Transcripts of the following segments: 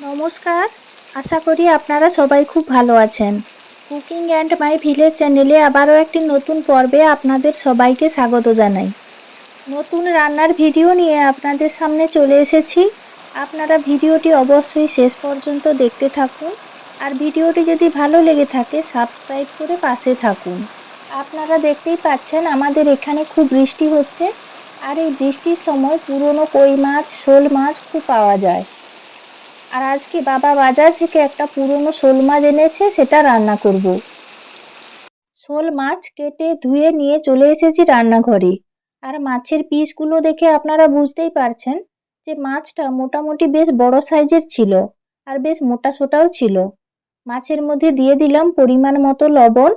নমস্কার। আশা করি আপনারা সবাই খুব ভালো আছেন। কুকিং অ্যান্ড মাই ভিলেজ চ্যানেলে আবারও একটি নতুন পর্বে আপনাদের সবাইকে স্বাগত জানাই। নতুন রান্নার ভিডিও নিয়ে আপনাদের সামনে চলে এসেছি। আপনারা ভিডিওটি অবশ্যই শেষ পর্যন্ত দেখতে থাকুন, আর ভিডিওটি যদি ভালো লেগে থাকে সাবস্ক্রাইব করে পাশে থাকুন। আপনারা দেখতেই পাচ্ছেন আমাদের এখানে খুব বৃষ্টি হচ্ছে, আর এই বৃষ্টির সময় পুরনো কই মাছ, শোল মাছ খুব পাওয়া যায়। আর আজকে বাবা বাজার থেকে একটা পুরনো শোল মাছ এনেছে, সেটা রান্না করব। শোল মাছ কেটে ধুয়ে নিয়ে চলে এসেছি রান্নাঘরে। আর মাছের পিসগুলো দেখে আপনারা বুঝতেই পারছেন যে মাছটা মোটামুটি বেশ বড় সাইজের ছিল, আর বেশ মোটা সোটাও ছিল। মাছের মধ্যে দিয়ে দিলাম পরিমাণ মতো লবণ।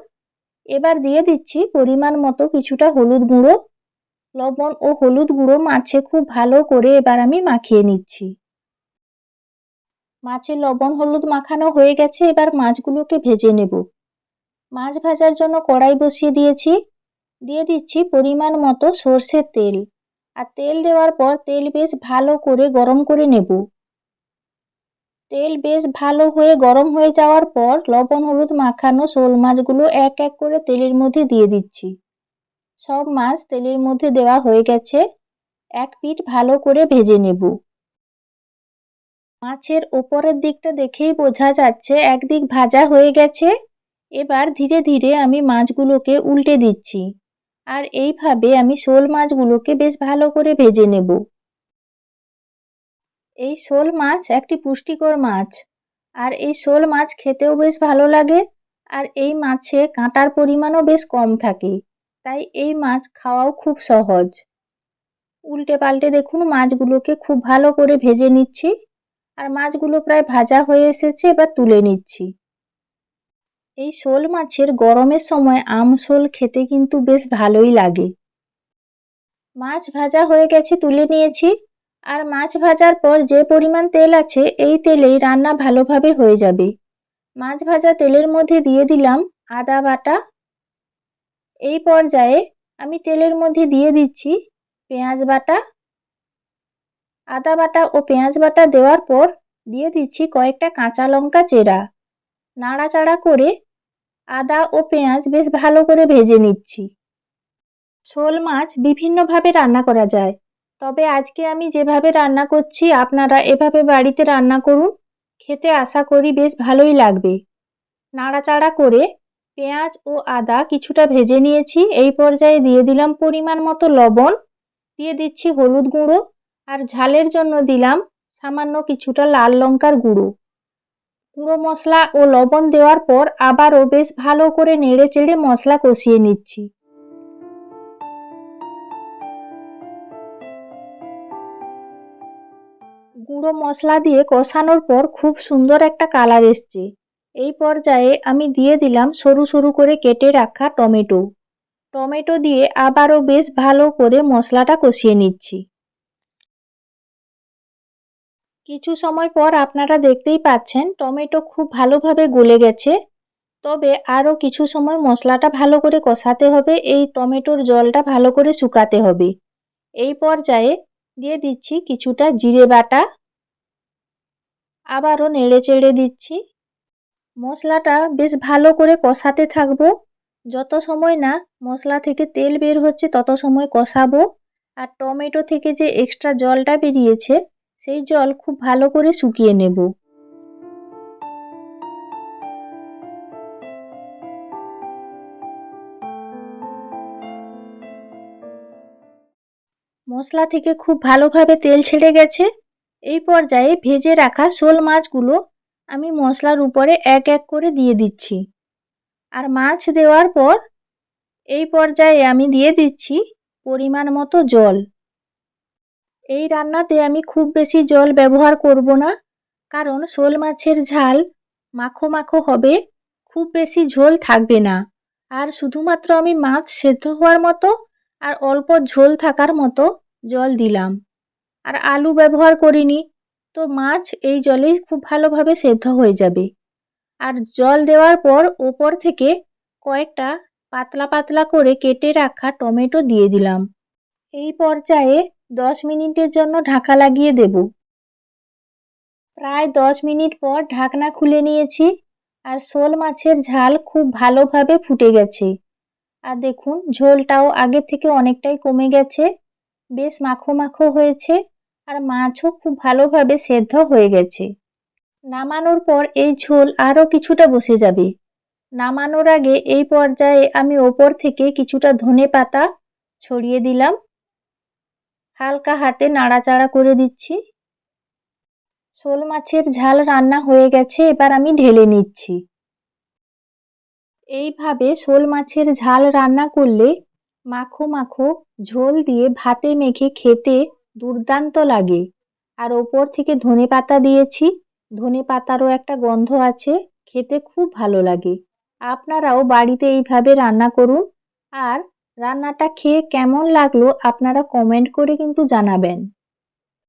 এবার দিয়ে দিচ্ছি পরিমাণ মতো কিছুটা হলুদ গুঁড়ো। লবণ ও হলুদ গুঁড়ো মাছে খুব ভালো করে এবার আমি মাখিয়ে নিচ্ছি। মাছে লবণ হলুদ মাখানো হয়ে গেছে, এবার মাছগুলোকে ভেজে নেব। মাছ ভাজার জন্য কড়াই বসিয়ে দিয়েছি। দিয়ে দিচ্ছি পরিমাণ মতো সর্ষের তেল। আর তেল দেওয়ার পর তেল বেশ ভালো করে গরম করে নেব। তেল বেশ ভালো হয়ে গরম হয়ে যাওয়ার পর লবণ হলুদ মাখানো শোল মাছগুলো এক এক করে তেলের মধ্যে দিয়ে দিচ্ছি। সব মাছ তেলের মধ্যে দেওয়া হয়ে গেছে। এক পিঠ ভালো করে ভেজে নেব। মাছের ওপরের দিকটা দেখেই বোঝা যাচ্ছে একদিক ভাজা হয়ে গেছে। এবার ধীরে ধীরে আমি মাছগুলোকে উল্টে দিচ্ছি, আর এইভাবে আমি শোল মাছগুলোকে বেশ ভালো করে ভেজে নেব। এই শোল মাছ একটি পুষ্টিকর মাছ, আর এই শোল মাছ খেতেও বেশ ভালো লাগে। আর এই মাছে কাঁটার পরিমাণও বেশ কম থাকে, তাই এই মাছ খাওয়াও খুব সহজ। উল্টে পাল্টে দেখুন মাছগুলোকে খুব ভালো করে ভেজে নিচ্ছি। আর মাছগুলো প্রায় ভাজা হয়ে এসেছে, এবার তুলে নিচ্ছি। এই শোল মাছের গরমের সময় আমশোল খেতে কিন্তু বেশ ভালোই লাগে। মাছ ভাজা হয়ে গেছে, তুলে নিয়েছি। আর মাছ ভাজার পর যে পরিমাণ তেল আছে এই তেলেই রান্না ভালোভাবে হয়ে যাবে। মাছ ভাজা তেলের মধ্যে দিয়ে দিলাম আদা বাটা। এই পর্যায়ে আমি তেলের মধ্যে দিয়ে দিচ্ছি পেঁয়াজ বাটা। আদা বাটা ও পেঁয়াজ বাটা দেওয়ার পর দিয়ে দিচ্ছি কয়েকটা কাঁচা লঙ্কা চেরা। নাড়াচাড়া করে আদা ও পেঁয়াজ বেশ ভালো করে ভেজে নিচ্ছি। শোল মাছ বিভিন্নভাবে রান্না করা যায়, তবে আজকে আমি যেভাবে রান্না করছি আপনারা এভাবে বাড়িতে রান্না করুন। খেতে আশা করি বেশ ভালোই লাগবে। নাড়াচাড়া করে পেঁয়াজ ও আদা কিছুটা ভেজে নিয়েছি। এই পর্যায়ে দিয়ে দিলাম পরিমাণ মতো লবণ। দিয়ে দিচ্ছি হলুদ গুঁড়ো, আর ঝালের জন্য দিলাম সামান্য কিছুটা লাল লঙ্কার গুঁড়ো। গুঁড়ো মশলা ও লবণ দেওয়ার পর আবারও বেশ ভালো করে নেড়ে চেড়ে মশলা কষিয়ে নিচ্ছি। গুঁড়ো মশলা দিয়ে কষানোর পর খুব সুন্দর একটা কালার এসছে। এই পর্যায়ে আমি দিয়ে দিলাম সরু সরু করে কেটে রাখা টমেটো। টমেটো দিয়ে আবারও বেশ ভালো করে মশলাটা কষিয়ে নিচ্ছি। কিছু সময় পর আপনারা দেখতেই পাচ্ছেন টমেটো খুব ভালোভাবে গলে গেছে। তবে আরও কিছু সময় মশলাটা ভালো করে কষাতে হবে, এই টমেটোর জলটা ভালো করে শুকাতে হবে। এই পর্যায়ে দিয়ে দিচ্ছি কিছুটা জিরে বাটা। আবারও নেড়ে চেড়ে দিচ্ছি। মশলাটা বেশ ভালো করে কষাতে থাকবো। যত সময় না মশলা থেকে তেল বের হচ্ছে তত সময় কষাবো। আর টমেটো থেকে যে এক্সট্রা জলটা বেরিয়েছে সেই জল খুব ভালো করে শুকিয়ে নেব। মশলা থেকে খুব ভালোভাবে তেল ছেড়ে গেছে। এই পর্যায়ে ভেজে রাখা শোল মাছগুলো আমি মশলার উপরে এক এক করে দিয়ে দিচ্ছি। আর মাছ দেওয়ার পর এই পর্যায়ে আমি দিয়ে দিচ্ছি পরিমাণ মতো জল। এই রান্নাতে আমি খুব বেশি জল ব্যবহার করব না, কারণ শোল মাছের ঝাল মাখো মাখো হবে, খুব বেশি ঝোল থাকবে না। আর শুধুমাত্র আমি মাছ সেদ্ধ হওয়ার মতো আর অল্প ঝোল থাকার মতো জল দিলাম। আর আলু ব্যবহার করিনি, তো মাছ এই জলেই খুব ভালোভাবে সেদ্ধ হয়ে যাবে। আর জল দেওয়ার পর ওপর থেকে কয়েকটা পাতলা পাতলা করে কেটে রাখা টমেটো দিয়ে দিলাম। এই পর্যায়ে 10 মিনিটের জন্য ঢাকা লাগিয়ে দেব। প্রায় 10 মিনিট পর ঢাকনা খুলে নিয়েছি আর শোল মাছের ঝাল খুব ভালোভাবে ফুটে গেছে। আর দেখুন ঝোলটাও আগের থেকে অনেকটাই কমে গেছে, বেশ মাখো মাখো হয়েছে আর মাছও খুব ভালোভাবে সেদ্ধ হয়ে গেছে। নামানোর পর এই ঝোল আরও কিছুটা বসে যাবে। নামানোর আগে এই পর্যায়ে আমি ওপর থেকে কিছুটা ধনেপাতা ছড়িয়ে দিলাম, হালকা হাতে নাড়াচাড়া করে দিচ্ছি। শোল মাছের ঝাল রান্না হয়ে গেছে, এবার আমি ঢেলে নিচ্ছি। এইভাবে শোল মাছের ঝাল রান্না করলে মাখো মাখো ঝোল দিয়ে ভাতে মেখে খেতে দুর্দান্ত লাগে। আর ওপর থেকে ধনেপাতা দিয়েছি, ধনেপাতারও একটা গন্ধ আছে, খেতে খুব ভালো লাগে। আপনারাও বাড়িতে এইভাবে রান্না করুন আর রান্নাটা খেয়ে কেমন লাগলো আপনারা কমেন্ট করে কিন্তু জানাবেন।